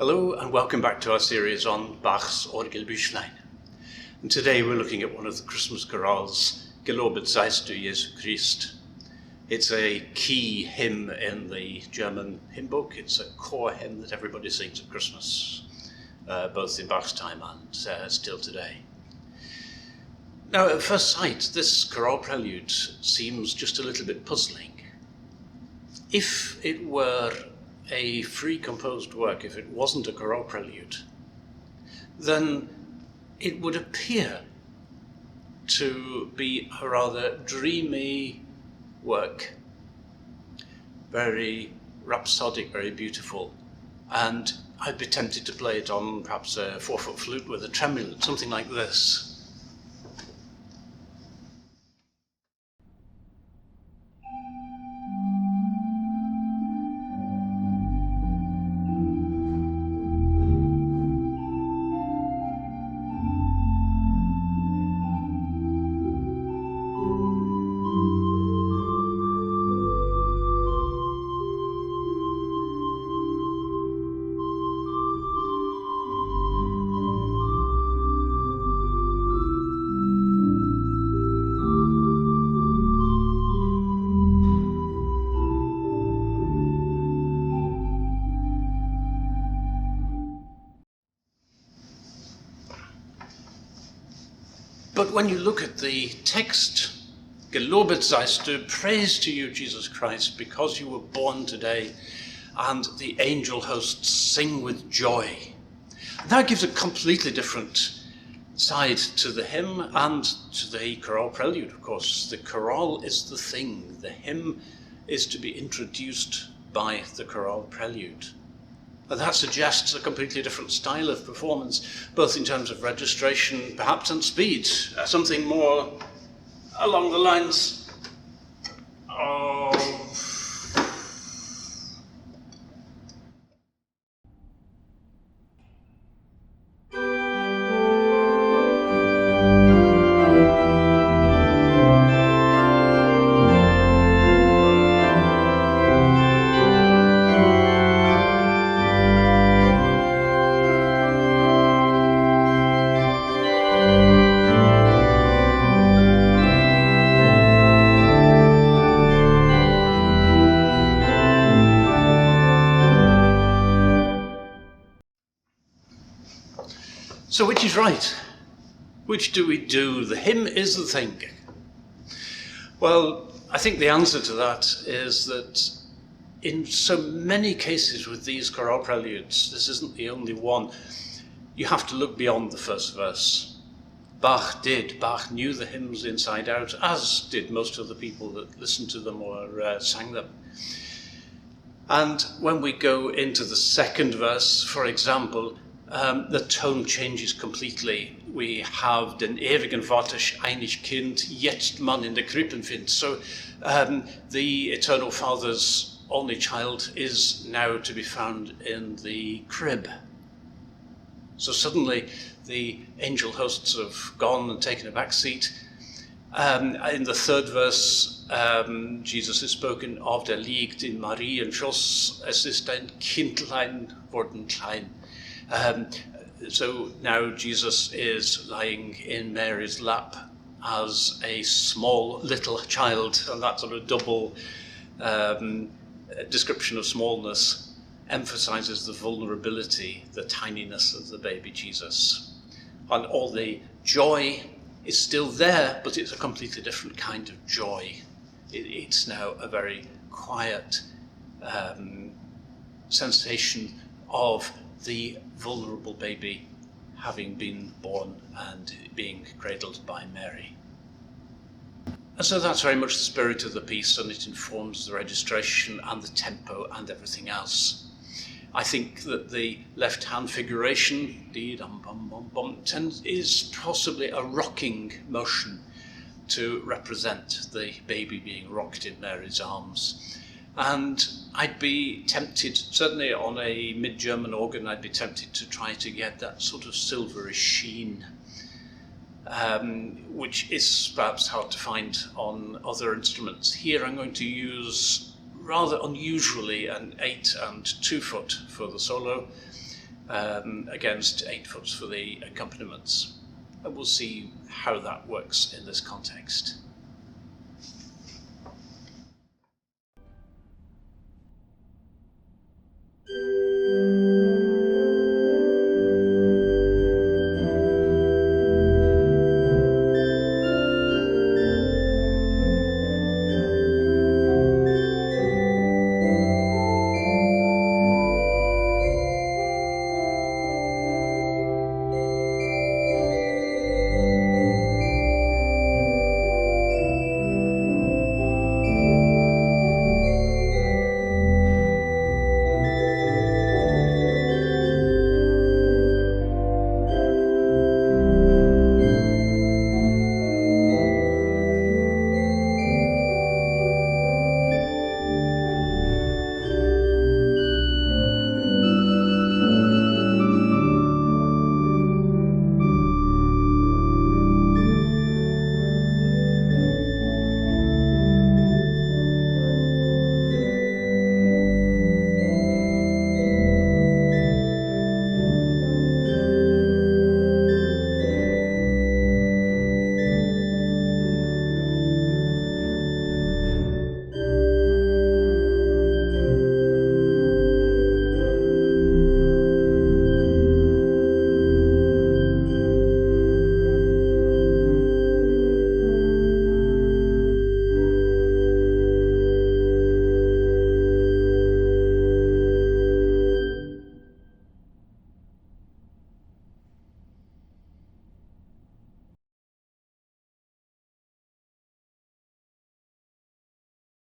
Hello and welcome back to our series on Bach's Orgelbüchlein. And today we're looking at one of the Christmas chorales, Gelobet, seist du, Jesu Christ. It's a key hymn in the German hymn book. It's a core hymn that everybody sings at Christmas, both in Bach's time and still today. Now, at first sight, this chorale prelude seems just a little bit puzzling. If it were a free composed work, if it wasn't a chorale prelude, then it would appear to be a rather dreamy work, very rhapsodic, very beautiful, and I'd be tempted to play it on perhaps a 4-foot flute with a tremulet, something like this. But when you look at the text, Gelobet seist du, praise to you, Jesus Christ, because you were born today, and the angel hosts sing with joy. That gives a completely different side to the hymn and to the chorale prelude, of course. The chorale is the thing. The hymn is to be introduced by the chorale prelude. And that suggests a completely different style of performance, both in terms of registration, perhaps, and speed. Something more along the lines of... So which is right? Which do we do? The hymn is the thing. Well, I think the answer to that is that in so many cases with these chorale preludes, this isn't the only one, you have to look beyond the first verse. Bach knew the hymns inside out, as did most of the people that listened to them or sang them. And when we go into the second verse, for example, the tone changes completely. We have den ewigen Vater einig Kind, jetzt man in der Krippen findet. So the Eternal Father's only child is now to be found in the crib. So suddenly the angel hosts have gone and taken a back seat. In the third verse, Jesus is spoken of, der liegt in Marienschoß, es ist ein Kindlein worden klein. So now Jesus is lying in Mary's lap as a small little child, and that sort of double description of smallness emphasizes the vulnerability, the tininess of the baby Jesus. And all the joy is still there, but it's a completely different kind of joy. It's now a very quiet sensation of the vulnerable baby having been born and being cradled by Mary. And so that's very much the spirit of the piece, and it informs the registration and the tempo and everything else. I think that the left-hand figuration, is possibly a rocking motion to represent the baby being rocked in Mary's arms. And I'd be tempted, certainly on a mid-German organ, I'd be tempted to try to get that sort of silvery sheen, which is perhaps hard to find on other instruments. Here I'm going to use rather unusually an 8 and 2 foot for the solo, against 8/4 for the accompaniments. And we'll see how that works in this context.